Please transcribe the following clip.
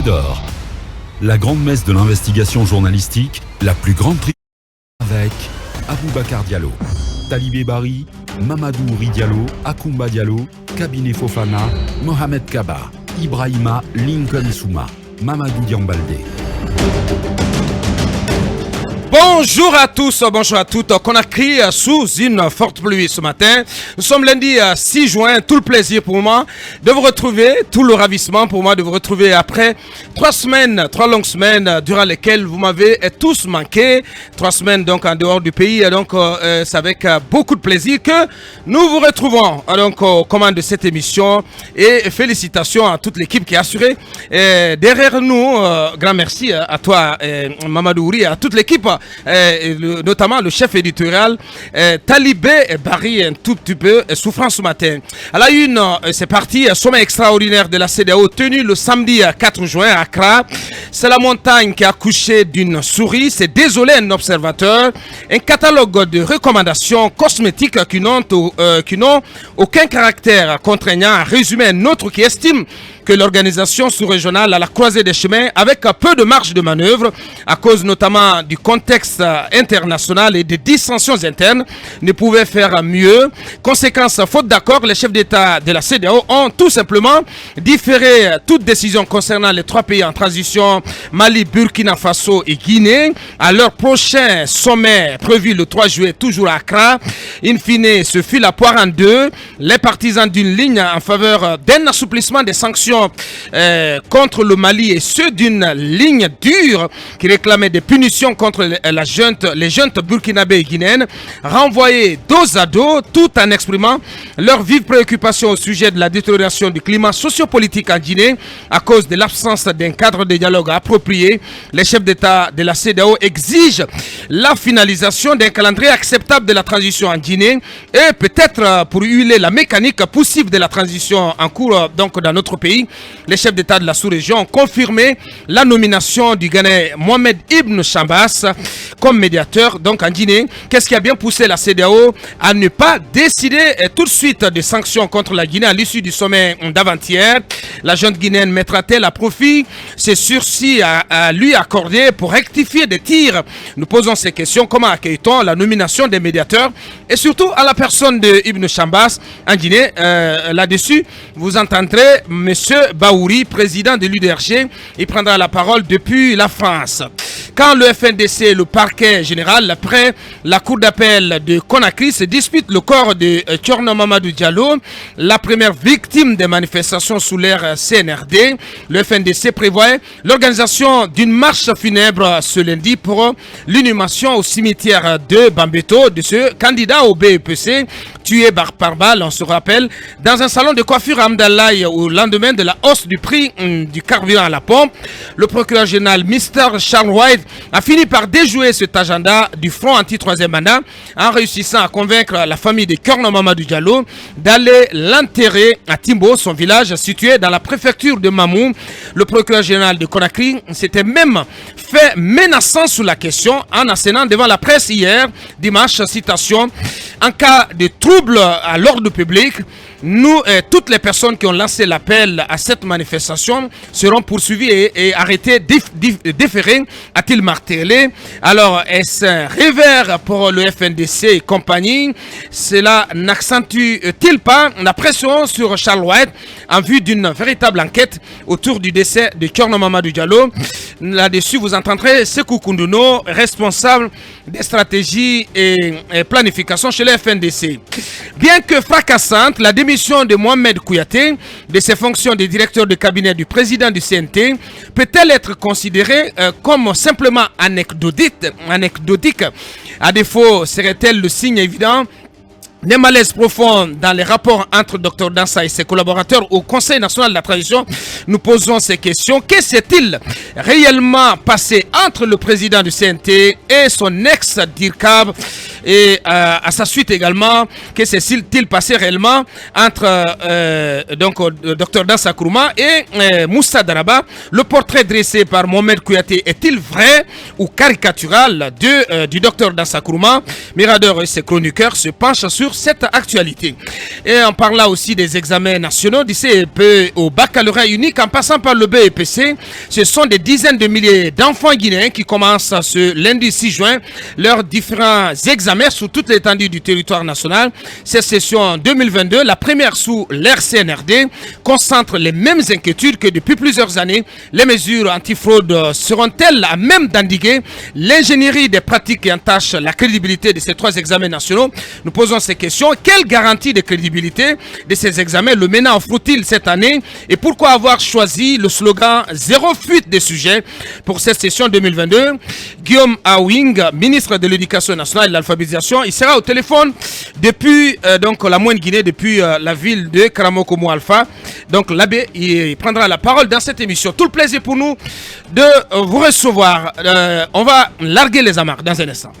d'or. La grande messe de l'investigation journalistique, la plus grande avec Aboubacar Diallo, Talibé Bari, Mamadou Ouri Diallo, Akoumba Diallo, Kabinet Fofana, Mohamed Kaba, Ibrahima Lincoln Souma, Mamadou Diambalde. Bonjour à tous, bonjour à toutes. Conakry sous une forte pluie ce matin. Nous sommes lundi 6 juin. Tout le plaisir pour moi de vous retrouver, tout le ravissement pour moi de vous retrouver après 3 longues semaines durant lesquelles vous m'avez tous manqué. 3 semaines donc en dehors du pays. Donc c'est avec beaucoup de plaisir que nous vous retrouvons donc aux commandes de cette émission. Et félicitations à toute l'équipe qui a assuré derrière nous. Grand merci à toi Mamadou Ouri, à toute l'équipe. Notamment le chef éditorial Talibé Bari, un tout petit peu souffrant ce matin. À la une, c'est parti, sommet extraordinaire de la CEDEAO tenu le samedi 4 juin à Accra. C'est la montagne qui a accouché d'une souris, c'est désolé un observateur. Un catalogue de recommandations cosmétiques qui n'ont aucun caractère contraignant, a résumé un autre qui estime que l'organisation sous-régionale à la croisée des chemins, avec peu de marge de manœuvre, à cause notamment du contexte international et des dissensions internes, ne pouvait faire mieux. Conséquence, faute d'accord, les chefs d'État de la CEDEAO ont tout simplement différé toute décision concernant les 3 pays en transition, Mali, Burkina Faso et Guinée, à leur prochain sommet prévu le 3 juillet, toujours à Accra. In fine, ce fut la poire en deux. Les partisans d'une ligne en faveur d'un assouplissement des sanctions contre le Mali et ceux d'une ligne dure qui réclamait des punitions contre les juntes burkinabés et guinéennes, renvoyés dos à dos tout en exprimant leur vive préoccupation au sujet de la détérioration du climat sociopolitique en Guinée à cause de l'absence d'un cadre de dialogue approprié. Les chefs d'État de la CEDEAO exigent la finalisation d'un calendrier acceptable de la transition en Guinée et peut-être pour huiler la mécanique poussive de la transition en cours donc dans notre pays. Les chefs d'État de la sous-région ont confirmé la nomination du Ghanéen Mohamed Ibn Chambas comme médiateur donc en Guinée. Qu'est-ce qui a bien poussé la CEDEAO à ne pas décider tout de suite des sanctions contre la Guinée à l'issue du sommet d'avant-hier? La junte guinéenne mettra-t-elle à profit ses sursis à lui accorder pour rectifier des tirs? Nous posons ces questions. Comment accueille-t-on la nomination des médiateurs et surtout à la personne de Ibn Chambas en Guinée? Là-dessus, vous entendrez Monsieur Baouri, président de l'UDRG, il prendra la parole depuis la France. Quand le FNDC et le parquet général, après la cour d'appel de Conakry, se disputent le corps de Thierno Mamadou Diallo, la première victime des manifestations sous l'ère CNRD, le FNDC prévoit l'organisation d'une marche funèbre ce lundi pour l'inhumation au cimetière de Bambeto de ce candidat au BEPC, tué par balle, on se rappelle, dans un salon de coiffure à Amdalaï au lendemain de la hausse du prix du carburant à la pompe. Le procureur général Mr. Charles White a fini par déjouer cet agenda du front anti-troisième mandat en réussissant à convaincre la famille de Thierno Mamadou Diallo d'aller l'enterrer à Timbo, son village situé dans la préfecture de Mamou. Le procureur général de Conakry s'était même fait menaçant sous la question en assénant devant la presse hier, dimanche, citation, en cas de trouble à l'ordre public, nous, toutes les personnes qui ont lancé l'appel à cette manifestation seront poursuivies et arrêtées, déférées, a-t-il martelé. Alors, est-ce un revers pour le FNDC et compagnie? Cela n'accentue-t-il pas la pression sur Charles White en vue d'une véritable enquête autour du décès de Thierno Mamadou Diallo? Là-dessus, vous entendrez Sekou Koundouno, responsable des stratégies et planification chez le FNDC. Bien que fracassante, la démission de Mohamed Kouyaté de ses fonctions de directeur de cabinet du président du CNT peut-elle être considérée comme simplement anecdotique? À défaut, serait-elle le signe évident des malaises profonds dans les rapports entre Dr Dansa et ses collaborateurs au Conseil national de la transition? Nous posons ces questions. Que s'est-il réellement passé entre le président du CNT et son ex-DIRCAB? Et à sa suite également, que s'est-il passé réellement entre Dr Dansa Kourouma et Moussa Daraba? Le portrait dressé par Mohamed Kouyaté est-il vrai ou caricatural du Dr Dansa Kourouma? Mirador et ses chroniqueurs se penchent sur sur cette actualité. Et on parle là aussi des examens nationaux du CEP au baccalauréat unique en passant par le BEPC. Ce sont des dizaines de milliers d'enfants guinéens qui commencent ce lundi 6 juin leurs différents examens sur toute l'étendue du territoire national. Cette session 2022, la première sous l'ère CNRD, concentre les mêmes inquiétudes que depuis plusieurs années. Les mesures antifraude seront-elles à même d'endiguer l'ingénierie des pratiques qui entachent la crédibilité de ces trois examens nationaux? Nous posons ces questions. Quelle garantie de crédibilité de ces examens le MENA offre-t-il cette année? Et pourquoi avoir choisi le slogan « Zéro fuite des sujets » pour cette session 2022? Guillaume Awing, ministre de l'Éducation nationale et de l'Alphabétisation, il sera au téléphone depuis donc la Moyenne-Guinée, depuis la ville de Karamokomo Alpha. Donc l'abbé, il prendra la parole dans cette émission. Tout le plaisir pour nous de vous recevoir. On va larguer les amarres dans un instant.